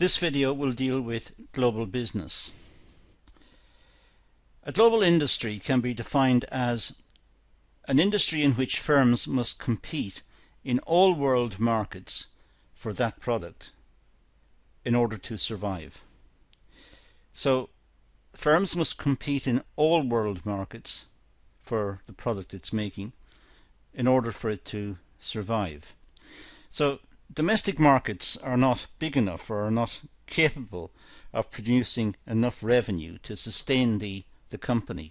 This video will deal with global business. A global industry can be defined as an industry in which firms must compete in all world markets for that product in order to survive. So firms must compete in all world markets for the product it's making in order for it to survive. So domestic markets are not big enough or are not capable of producing enough revenue to sustain the company.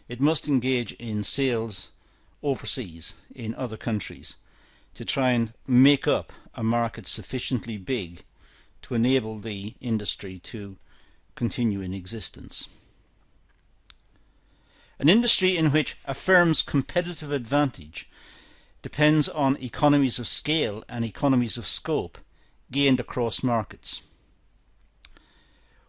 It must engage in sales overseas in other countries to try and make up a market sufficiently big to enable the industry to continue in existence. An industry in which a firm's competitive advantage depends on economies of scale and economies of scope gained across markets.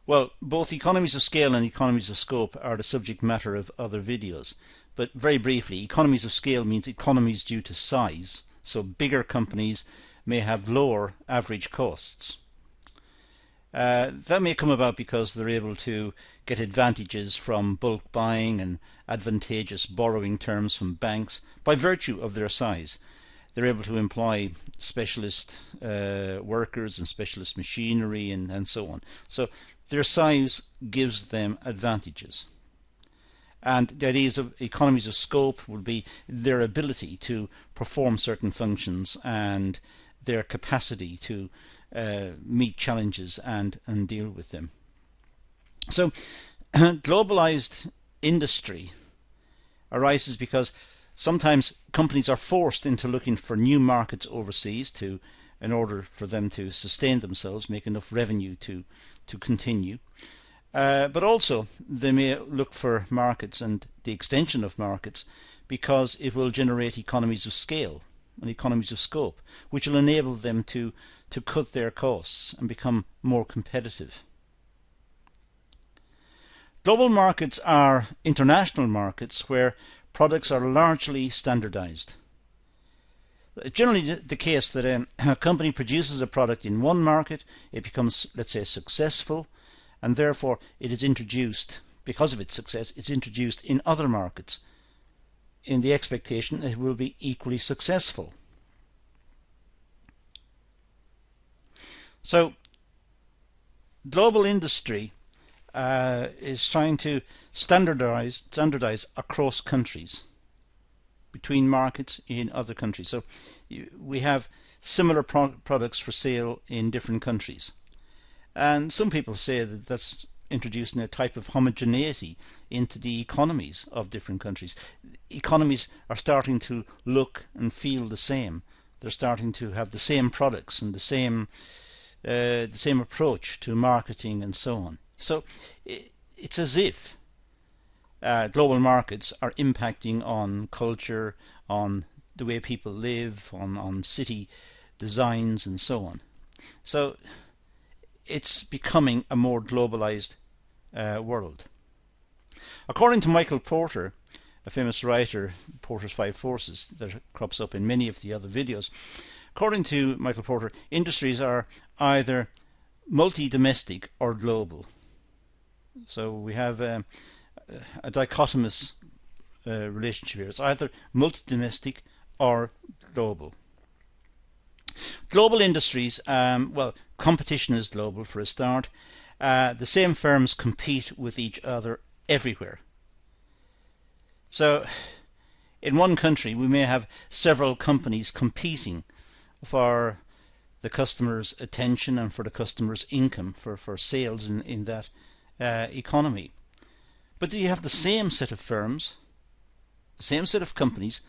Well, both economies of scale and economies of scope are the subject matter of other videos, but very briefly, economies of scale means economies due to size, so bigger companies may have lower average costs. That may come about because they're able to get advantages from bulk buying and advantageous borrowing terms from banks by virtue of their size. They're able to employ specialist workers and specialist machinery and so on. So their size gives them advantages. And the ideas of economies of scope would be their ability to perform certain functions and their capacity to meet challenges and deal with them. So globalized industry arises because sometimes companies are forced into looking for new markets overseas in order for them to sustain themselves, make enough revenue to continue. But also they may look for markets and the extension of markets because it will generate economies of scale and economies of scope, which will enable them to cut their costs and become more competitive. Global markets are international markets where products are largely standardized. It's generally the case that a company produces a product in one market, it becomes, let's say, successful, and therefore it is introduced, because of its success, it's introduced in other markets in the expectation that it will be equally successful. So global industry is trying to standardize across countries, between markets in other countries. So we have similar products for sale in different countries. And some people say that that's introducing a type of homogeneity into the economies of different countries. Economies are starting to look and feel the same. They're starting to have the same products and the same approach to marketing and so on. So it's as if global markets are impacting on culture, on the way people live, on city designs and so on. So it's becoming a more globalized world. According to Michael Porter, a famous writer, Porter's 5 Forces, that crops up in many of the other videos, according to Michael Porter, industries are either multi-domestic or global. So we have a dichotomous relationship here. It's either multi-domestic or global. Global industries, well, competition is global for a start. The same firms compete with each other everywhere. So in one country we may have several companies competing for the customer's attention and for the customer's income, for sales in that economy. But you have the same set of firms, the same set of companies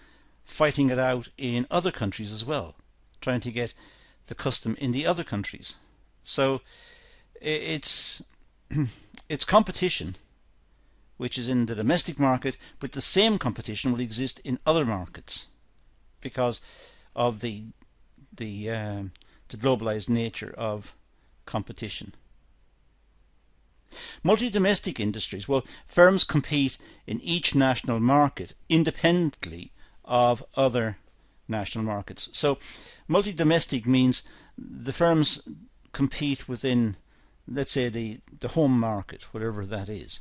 fighting it out in other countries as well, trying to get the custom in the other countries. So it's competition which is in the domestic market, but the same competition will exist in other markets because of the globalized nature of competition. Multi-domestic industries, well, firms compete in each national market independently of other national markets. So multi-domestic means the firms compete within, let's say, the home market, whatever that is.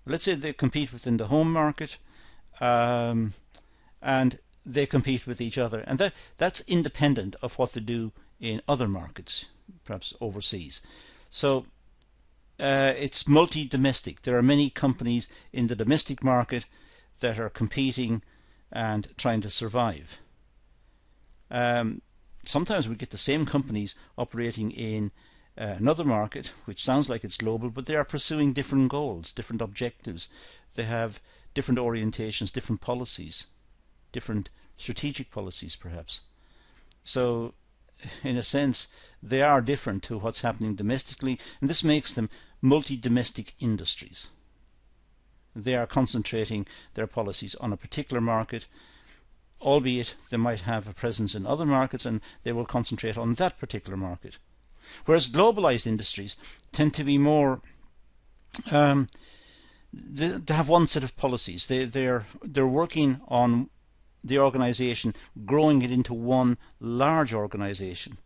Let's say they compete within the home market, and they compete with each other, and that's independent of what they do in other markets, perhaps overseas. So it's multi-domestic. There are many companies in the domestic market that are competing and trying to survive. Sometimes we get the same companies operating in another market, which sounds like it's global, but they are pursuing different goals, different objectives. They have different orientations, different policies, different strategic policies perhaps. So in a sense they are different to what's happening domestically, and this makes them multi-domestic industries. They are concentrating their policies on a particular market, albeit they might have a presence in other markets, and they will concentrate on that particular market. Whereas globalized industries tend to be more they have one set of policies. They're working on the organization, growing it into one large organization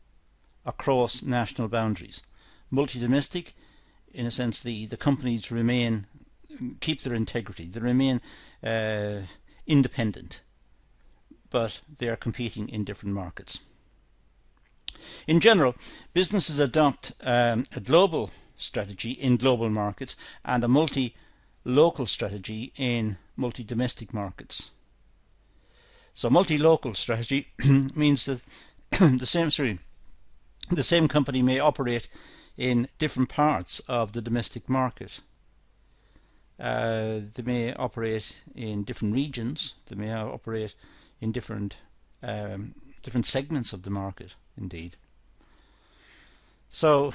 across national boundaries. Multi-domestic, in a sense, the companies keep their integrity. They remain independent, but they are competing in different markets. In general, businesses adopt a global strategy in global markets and a multi-local strategy in multi-domestic markets. So multi-local strategy means that the same company may operate in different parts of the domestic market. They may operate in different regions. They may operate in different segments of the market, indeed. So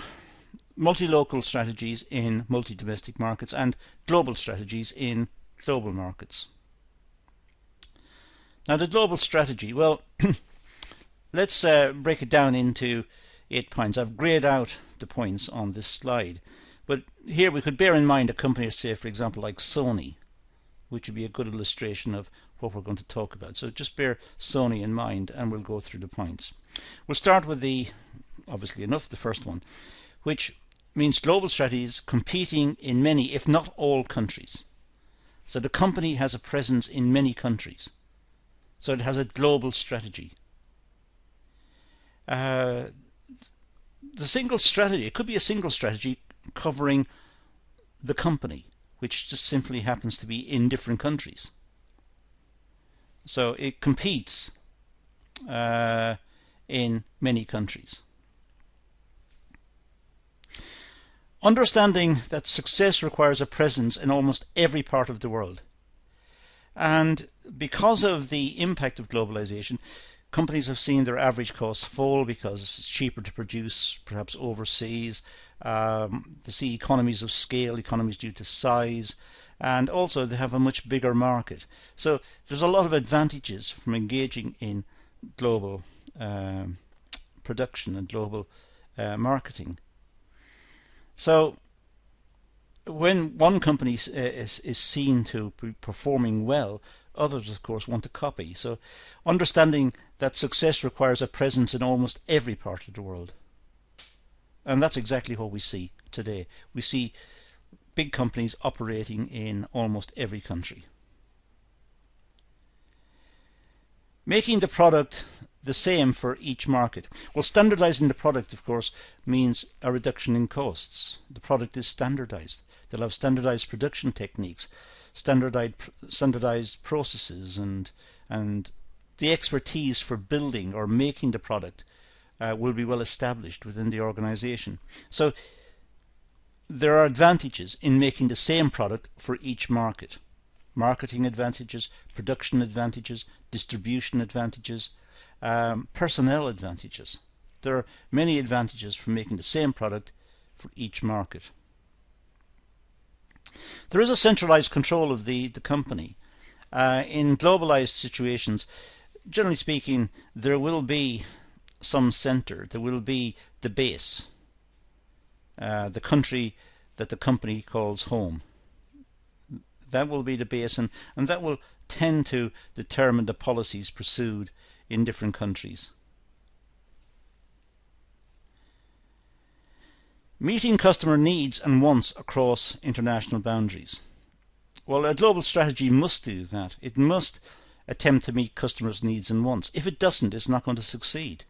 multi-local strategies in multi-domestic markets and global strategies in global markets. Now the global strategy, well, let's break it down into 8 points. I've grayed out the points on this slide, but here we could bear in mind a company, say for example like Sony, which would be a good illustration of what we're going to talk about. So just bear Sony in mind and we'll go through the points. We'll start with obviously enough, the first one, which means global strategies competing in many, if not all, countries. So the company has a presence in many countries. So it has a global strategy. The single strategy, it could be a single strategy covering the company, which just simply happens to be in different countries. So it competes in many countries. Understanding that success requires a presence in almost every part of the world. And because of the impact of globalization, companies have seen their average costs fall because it's cheaper to produce perhaps overseas. They see economies of scale, economies due to size, and also they have a much bigger market. So there's a lot of advantages from engaging in global production and global marketing. So when one company is seen to be performing well, others of course want to copy. So understanding that success requires a presence in almost every part of the world. And that's exactly what we see today. We see big companies operating in almost every country. Making the product the same for each market. Well, standardizing the product, of course, means a reduction in costs. The product is standardized. They'll have standardized production techniques, standardized processes, and the expertise for building or making the product will be well established within the organization. So there are advantages in making the same product for each market. Marketing advantages, production advantages, distribution advantages, personnel advantages. There are many advantages from making the same product for each market. There is a centralized control of the company. In globalized situations, generally speaking, there will be some center, there will be the base, the country that the company calls home. That will be the base, and that will tend to determine the policies pursued in different countries. Meeting customer needs and wants across international boundaries. Well, a global strategy must do that. It must attempt to meet customers' needs and wants. If it doesn't, it's not going to succeed.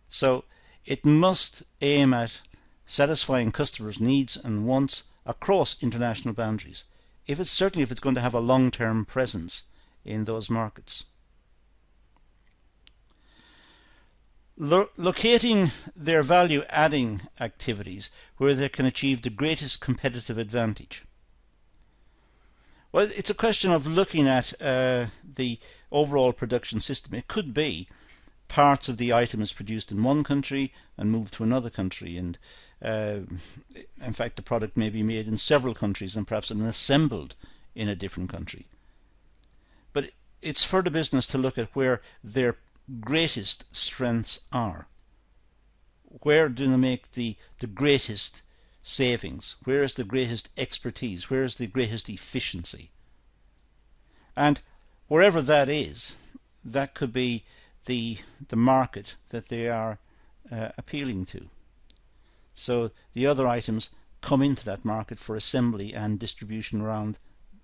So it must aim at satisfying customers' needs and wants across international boundaries. Certainly if it's going to have a long-term presence in those markets. Locating their value-adding activities where they can achieve the greatest competitive advantage. Well, it's a question of looking at the overall production system. It could be parts of the item is produced in one country and moved to another country, and in fact the product may be made in several countries and perhaps assembled in a different country. But it's for the business to look at where their greatest strengths are. Where do they make the greatest savings? Where is the greatest expertise? Where is the greatest efficiency? And wherever that is, that could be the market that they are appealing to. So the other items come into that market for assembly and distribution around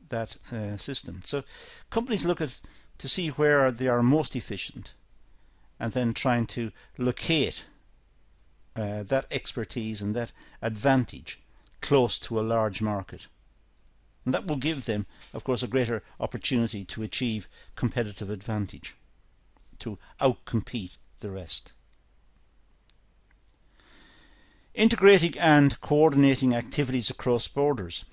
that system. So companies look at to see where they are most efficient, and then trying to locate that expertise and that advantage close to a large market. And that will give them, of course, a greater opportunity to achieve competitive advantage, to outcompete the rest. Integrating and coordinating activities across borders.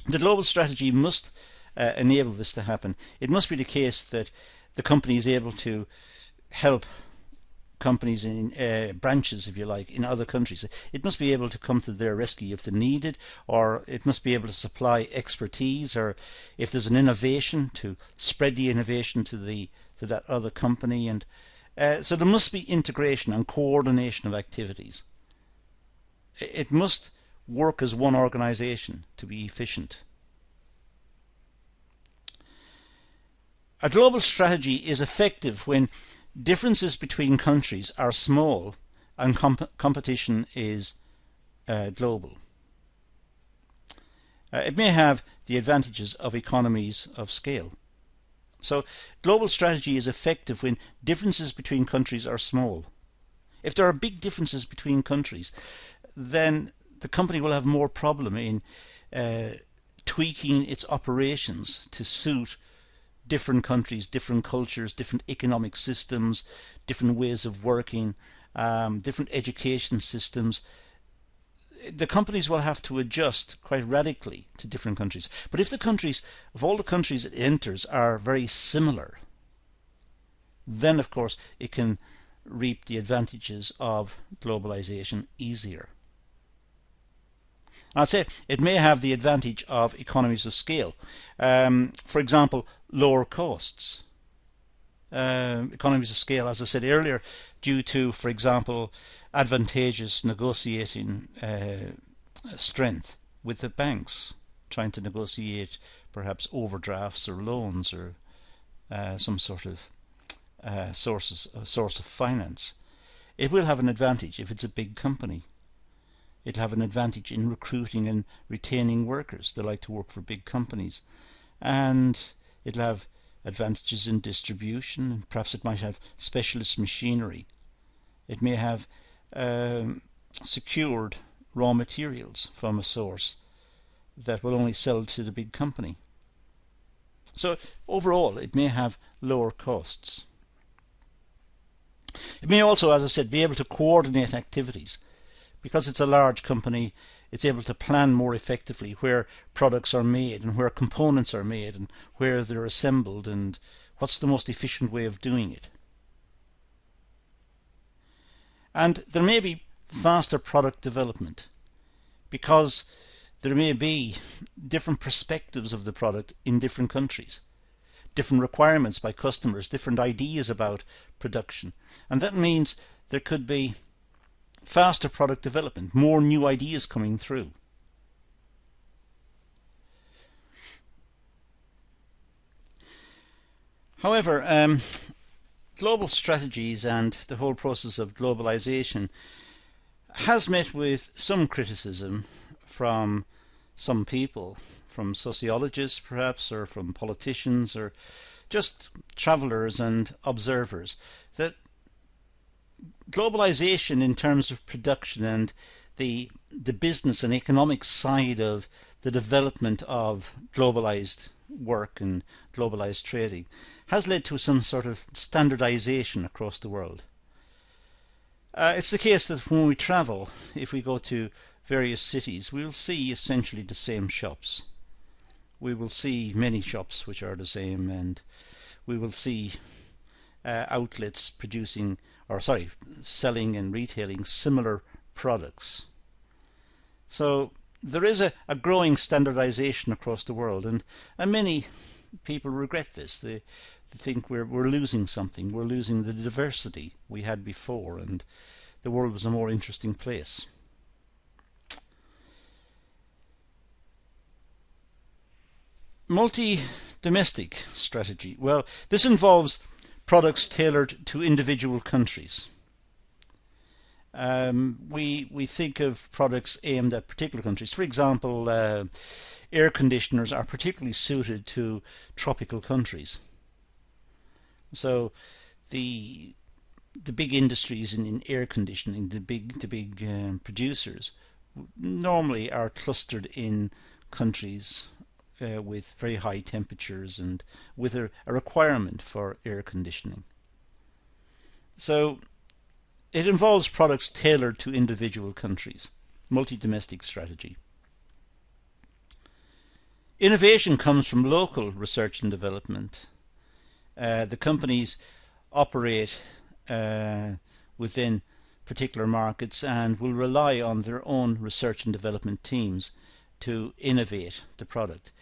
The global strategy must enable this to happen. It must be the case that the company is able to help companies in branches, if you like, in other countries. It must be able to come to their rescue if they need it, or it must be able to supply expertise, or if there's an innovation, to spread the innovation to that other company. And so there must be integration and coordination of activities. It must work as one organization to be efficient. A global strategy is effective when differences between countries are small and competition is global. It may have the advantages of economies of scale. So global strategy is effective when differences between countries are small. If there are big differences between countries, then the company will have more problem in tweaking its operations to suit different countries, different cultures, different economic systems, different ways of working, different education systems. The companies will have to adjust quite radically to different countries. But if all the countries it enters are very similar, then of course it can reap the advantages of globalization easier. I'd say it may have the advantage of economies of scale. For example, lower costs. Economies of scale, as I said earlier, due to, for example, advantageous negotiating strength with the banks, trying to negotiate perhaps overdrafts or loans or some sort of source of finance. It will have an advantage if it's a big company. It'll have an advantage in recruiting and retaining workers. They like to work for big companies. And it'll have advantages in distribution, and perhaps it might have specialist machinery. It may have secured raw materials from a source that will only sell to the big company. So overall it may have lower costs. It may also, as I said, be able to coordinate activities. Because it's a large company, it's able to plan more effectively where products are made and where components are made and where they're assembled and what's the most efficient way of doing it. And there may be faster product development because there may be different perspectives of the product in different countries, different requirements by customers, different ideas about production. And that means there could be faster product development, more new ideas coming through. However, global strategies and the whole process of globalization has met with some criticism from some people, from sociologists perhaps, or from politicians, or just travellers and observers, that globalization in terms of production and the business and economic side of the development of globalized work and globalized trading has led to some sort of standardization across the world. It's the case that when we travel, if we go to various cities, we will see essentially the same shops. We will see many shops which are the same, and we will see outlets selling and retailing similar products. So there is a growing standardization across the world, and many people regret this. They think we're losing something. We're losing the diversity we had before, and the world was a more interesting place. Multi-domestic strategy. Well, this involves products tailored to individual countries. We think of products aimed at particular countries. For example, air conditioners are particularly suited to tropical countries. So the big industries in air conditioning, the big producers, normally are clustered in countries with very high temperatures and with a requirement for air conditioning. So it involves products tailored to individual countries. Multi-domestic strategy. Innovation comes from local research and development. The companies operate within particular markets and will rely on their own research and development teams to innovate the product.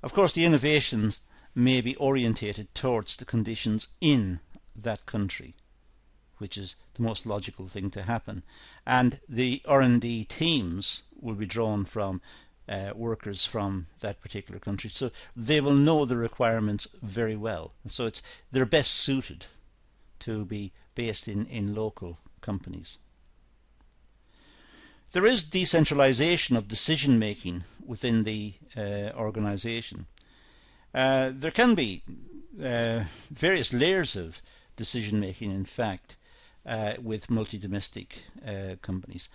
Of course, the innovations may be orientated towards the conditions in that country, which is the most logical thing to happen. And the R&D teams will be drawn from workers from that particular country, so they will know the requirements very well. So they're best suited to be based in local companies. There is decentralization of decision making within the organization. There can be various layers of decision making, in fact, with multi-domestic companies.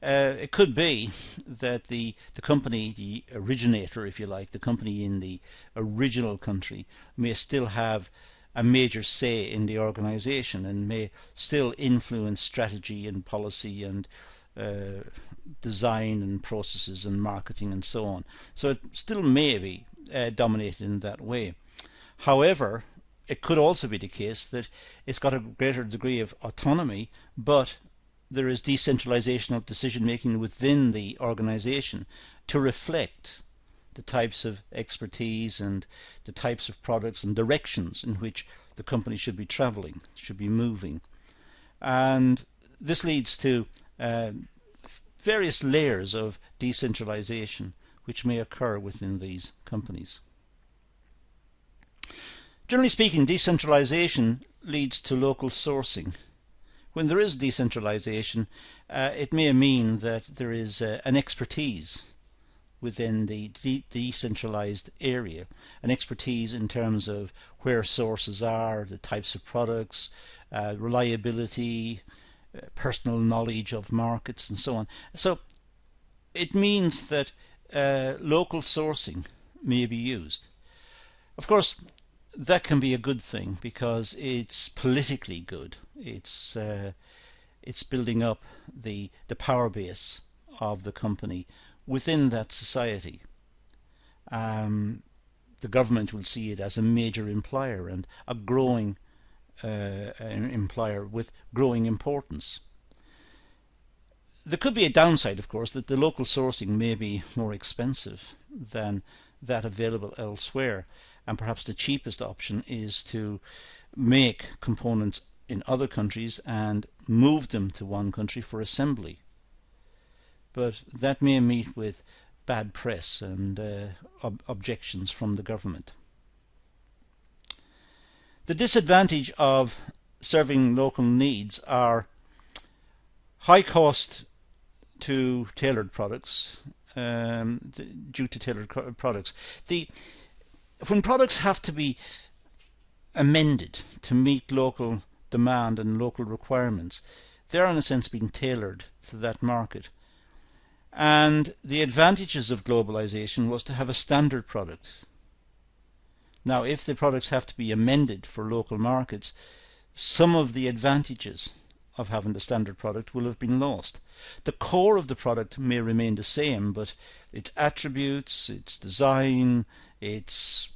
It could be that the company, the originator, if you like, the company in the original country may still have a major say in the organization and may still influence strategy and policy and design and processes and marketing and so on. So it still may be dominated in that way. However, it could also be the case that it's got a greater degree of autonomy, but there is decentralization of decision making within the organization to reflect the types of expertise and the types of products and directions in which the company should be traveling, should be moving. And this leads to various layers of decentralization which may occur within these companies. Generally speaking, decentralization leads to local sourcing. When there is decentralization, it may mean that there is an expertise within the decentralized area, an expertise in terms of where sources are, the types of products, reliability, personal knowledge of markets and so on. So it means that local sourcing may be used. Of course, that can be a good thing because it's politically good. It's building up the power base of the company within that society. The government will see it as a major employer and a growing employer with growing importance. There could be a downside, of course, that the local sourcing may be more expensive than that available elsewhere, and perhaps the cheapest option is to make components in other countries and move them to one country for assembly. But that may meet with bad press and objections from the government. The disadvantage of serving local needs are high cost to tailored products, due to tailored products. When products have to be amended to meet local demand and local requirements, they are in a sense being tailored to that market. And the advantages of globalization was to have a standard product. Now, if the products have to be amended for local markets, some of the advantages of having the standard product will have been lost. The core of the product may remain the same, but its attributes, its design, its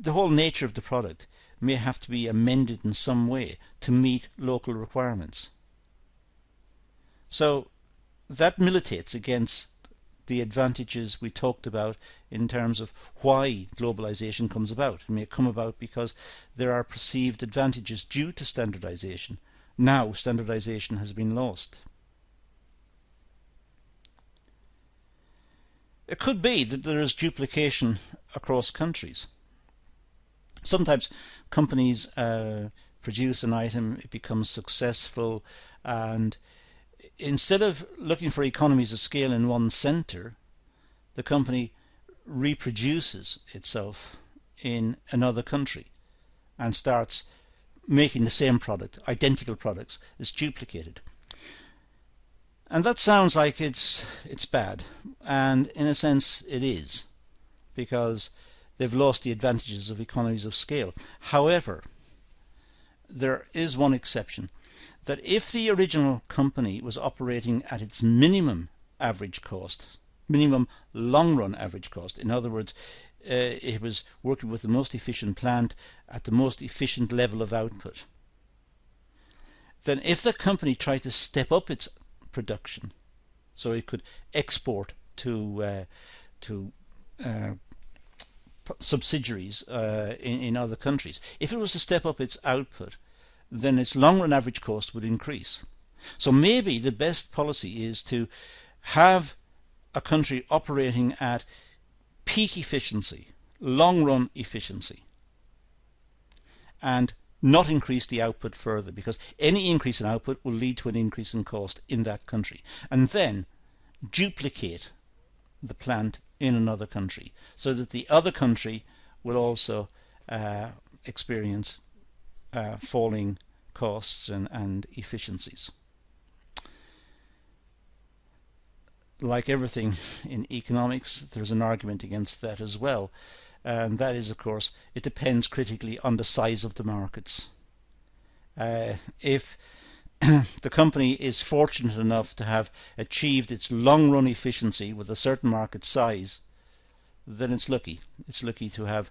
the whole nature of the product may have to be amended in some way to meet local requirements. So that militates against the advantages we talked about in terms of why globalization comes about. It may come about because there are perceived advantages due to standardization. Now standardization has been lost. It could be that there is duplication across countries. Sometimes companies produce an item, it becomes successful, and instead of looking for economies of scale in one center, the company reproduces itself in another country and starts making the same product, identical products, is duplicated. And that sounds like it's bad, and in a sense it is, because they've lost the advantages of economies of scale. However, there is one exception, that if the original company was operating at its minimum average cost, minimum long-run average cost, in other words, it was working with the most efficient plant at the most efficient level of output, then if the company tried to step up its production so it could export to subsidiaries in other countries, if it was to step up its output, then its long-run average cost would increase. So maybe the best policy is to have a country operating at peak efficiency, long-run efficiency, and not increase the output further, because any increase in output will lead to an increase in cost in that country, and then duplicate the plant in another country so that the other country will also experience falling costs and efficiencies. Like everything in economics, there's an argument against that as well, and that is, of course, it depends critically on the size of the markets. If the company is fortunate enough to have achieved its long-run efficiency with a certain market size, then it's lucky. It's lucky to have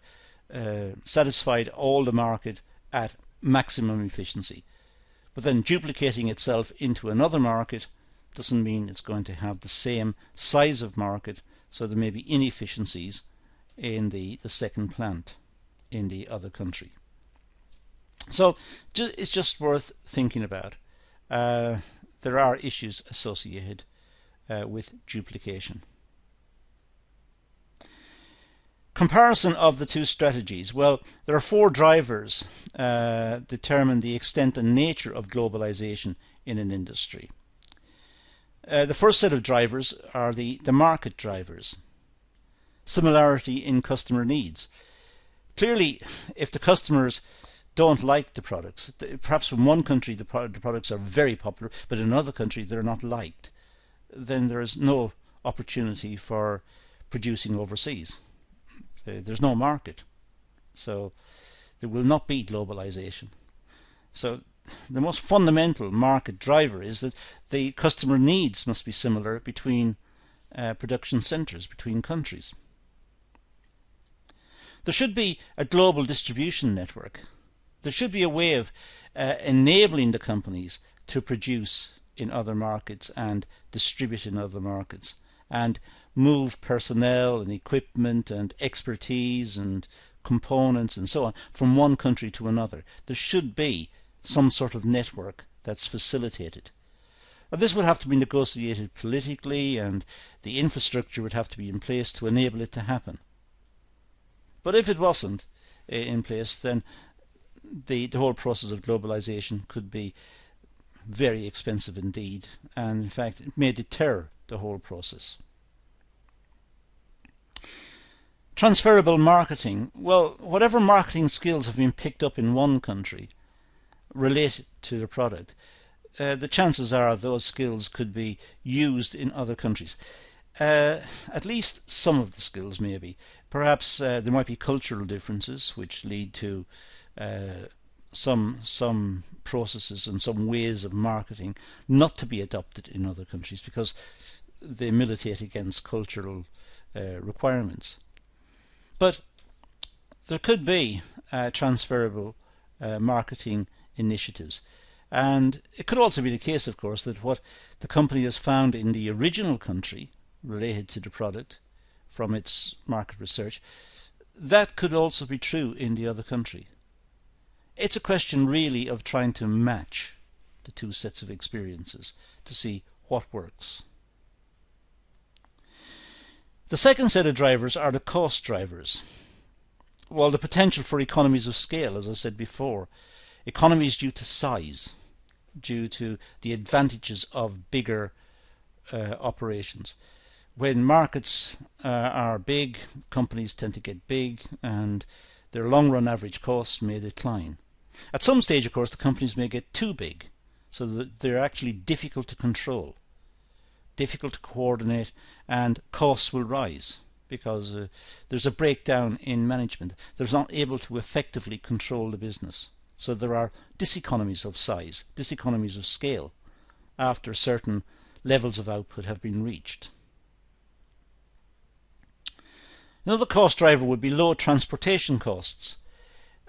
satisfied all the market at maximum efficiency. But then duplicating itself into another market doesn't mean it's going to have the same size of market, so there may be inefficiencies in the second plant in the other country. So it's just worth thinking about. There are issues associated with duplication. Comparison of the two strategies. Well, there are four drivers determine the extent and nature of globalization in an industry. The first set of drivers are the market drivers. Similarity in customer needs. Clearly, if the customers don't like the products, perhaps from one country the products are very popular, but in another country they're not liked, then there is no opportunity for producing overseas. There's no market, so there will not be globalization. So the most fundamental market driver is that the customer needs must be similar between production centers, between countries. There should be a global distribution network. There should be a way of enabling the companies to produce in other markets and distribute in other markets, and move personnel and equipment and expertise and components and so on from one country to another. There should be some sort of network that's facilitated. Now, this would have to be negotiated politically, and the infrastructure would have to be in place to enable it to happen. But if it wasn't in place, then the whole process of globalization could be very expensive indeed, and in fact it may deter the whole process. Transferable marketing. Well, whatever marketing skills have been picked up in one country related to the product, the chances are those skills could be used in other countries. At least some of the skills maybe. Perhaps there might be cultural differences which lead to some processes and some ways of marketing not to be adopted in other countries because they militate against cultural requirements. But there could be transferable marketing initiatives. And it could also be the case, of course, that what the company has found in the original country related to the product from its market research, that could also be true in the other country. It's a question really of trying to match the two sets of experiences to see what works. The second set of drivers are the cost drivers. Well, the potential for economies of scale, as I said before. Economies due to size, due to the advantages of bigger operations. When markets are big, companies tend to get big and their long-run average costs may decline. At some stage, of course, the companies may get too big, so that they're actually difficult to control, difficult to coordinate, and costs will rise because there's a breakdown in management. They're not able to effectively control the business. So there are diseconomies of size, diseconomies of scale, after certain levels of output have been reached. Another cost driver would be low transportation costs.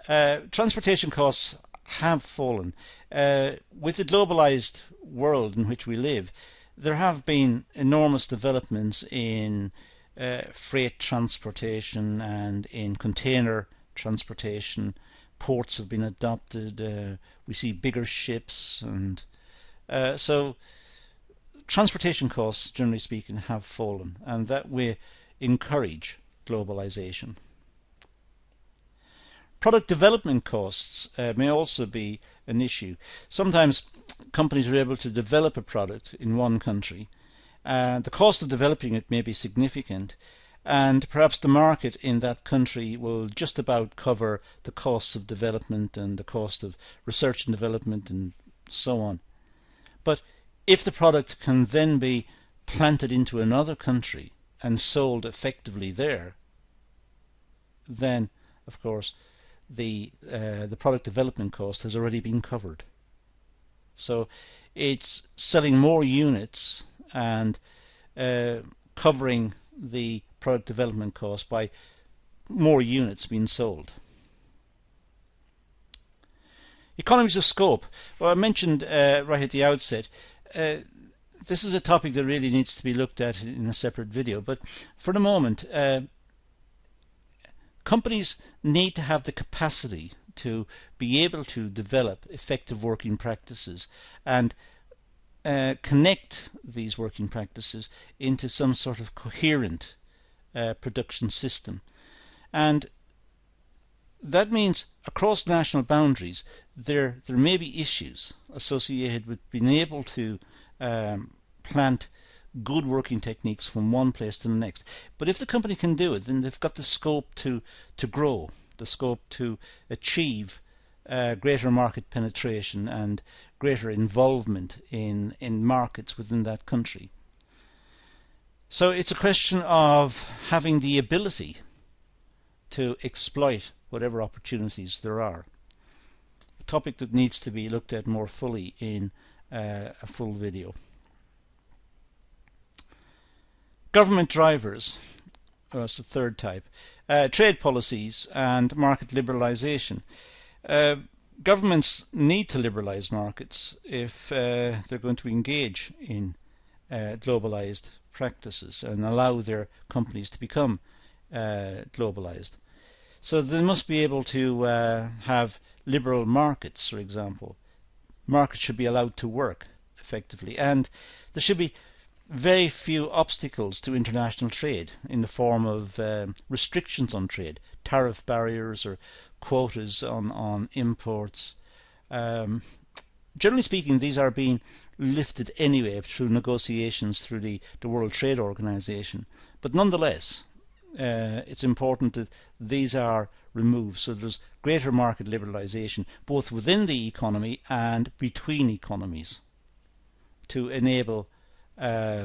Transportation costs have fallen. With the globalized world in which we live, there have been enormous developments in freight transportation and in container transportation. Ports have been adopted. We see bigger ships, and so transportation costs, generally speaking, have fallen, and that will encourage globalization. Product development costs may also be an issue. Sometimes companies are able to develop a product in one country. The cost of developing it may be significant, and perhaps the market in that country will just about cover the costs of development and the cost of research and development and so on. But if the product can then be planted into another country and sold effectively there, then of course the product development cost has already been covered. So it's selling more units and covering the product development cost by more units being sold. Economies of scope. Well, I mentioned right at the outset, this is a topic that really needs to be looked at in a separate video, but for the moment, companies need to have the capacity to be able to develop effective working practices and connect these working practices into some sort of coherent production system. And that means across national boundaries there may be issues associated with being able to plant good working techniques from one place to the next. But if the company can do it, then they've got the scope to grow, the scope to achieve greater market penetration and greater involvement in markets within that country. So it's a question of having the ability to exploit whatever opportunities there are. A topic that needs to be looked at more fully in a full video. Government drivers, that's the third type. Trade policies and market liberalisation. Governments need to liberalise markets if they're going to engage in globalised practices and allow their companies to become globalised. So they must be able to have liberal markets, for example. Markets should be allowed to work effectively, and there should be very few obstacles to international trade in the form of restrictions on trade, tariff barriers or quotas on imports. Generally speaking, these are being lifted anyway through negotiations through the World Trade Organization. But nonetheless, it's important that these are removed so there's greater market liberalization both within the economy and between economies to enable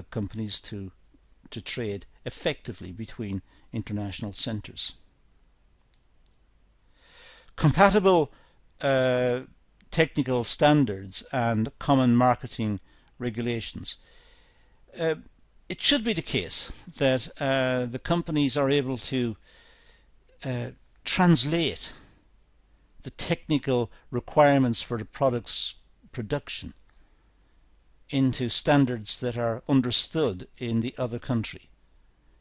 companies to trade effectively between international centres. Compatible technical standards and common marketing regulations. It should be the case that the companies are able to translate the technical requirements for the product's production into standards that are understood in the other country.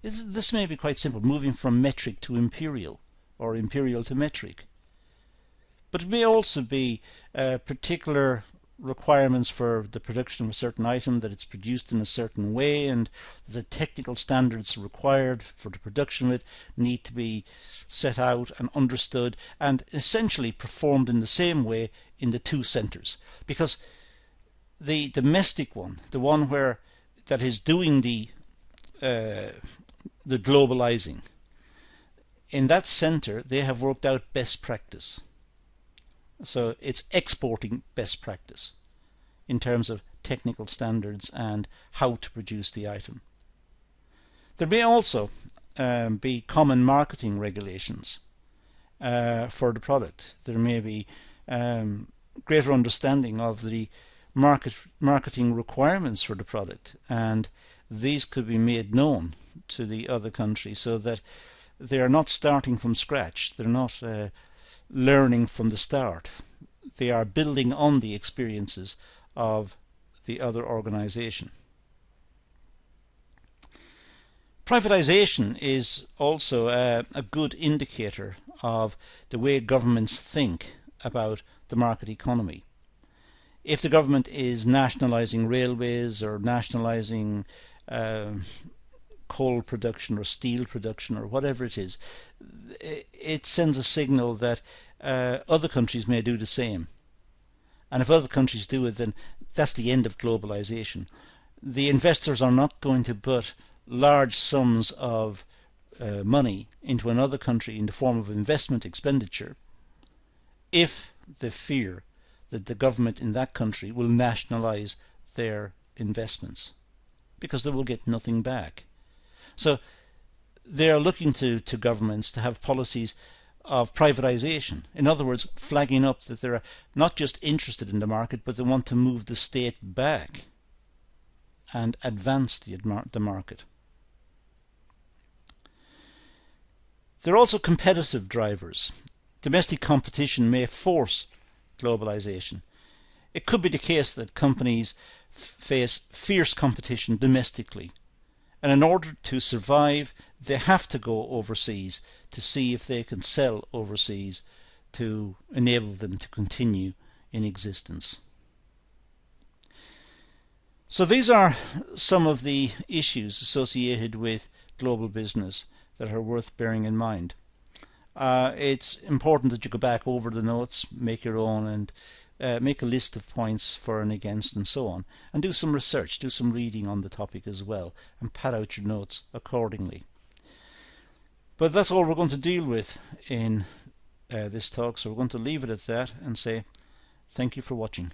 This may be quite simple, moving from metric to imperial or imperial to metric. But it may also be particular requirements for the production of a certain item, that it's produced in a certain way, and the technical standards required for the production of it need to be set out and understood and essentially performed in the same way in the two centres. Because the domestic one, the one where that is doing the globalizing, in that centre they have worked out best practice. So it's exporting best practice in terms of technical standards and how to produce the item. There may also be common marketing regulations for the product. There may be greater understanding of the marketing requirements for the product, and these could be made known to the other country so that they are not starting from scratch. They're not learning from the start. They are building on the experiences of the other organization. Privatization is also a good indicator of the way governments think about the market economy. If the government is nationalizing railways or nationalizing coal production or steel production or whatever it is, it sends a signal that other countries may do the same. And if other countries do it, then that's the end of globalization. The investors are not going to put large sums of money into another country in the form of investment expenditure if they fear that the government in that country will nationalize their investments, because they will get nothing back. So they are looking to governments to have policies of privatization. In other words, flagging up that they're not just interested in the market, but they want to move the state back and advance the market. There are also competitive drivers. Domestic competition may force globalization. It could be the case that companies face fierce competition domestically, and in order to survive they have to go overseas to see if they can sell overseas to enable them to continue in existence. So these are some of the issues associated with global business that are worth bearing in mind. It's important that you go back over the notes, make your own, and make a list of points for and against and so on, and do some research, do some reading on the topic as well, and pad out your notes accordingly. But that's all we're going to deal with in this talk, so we're going to leave it at that and say thank you for watching.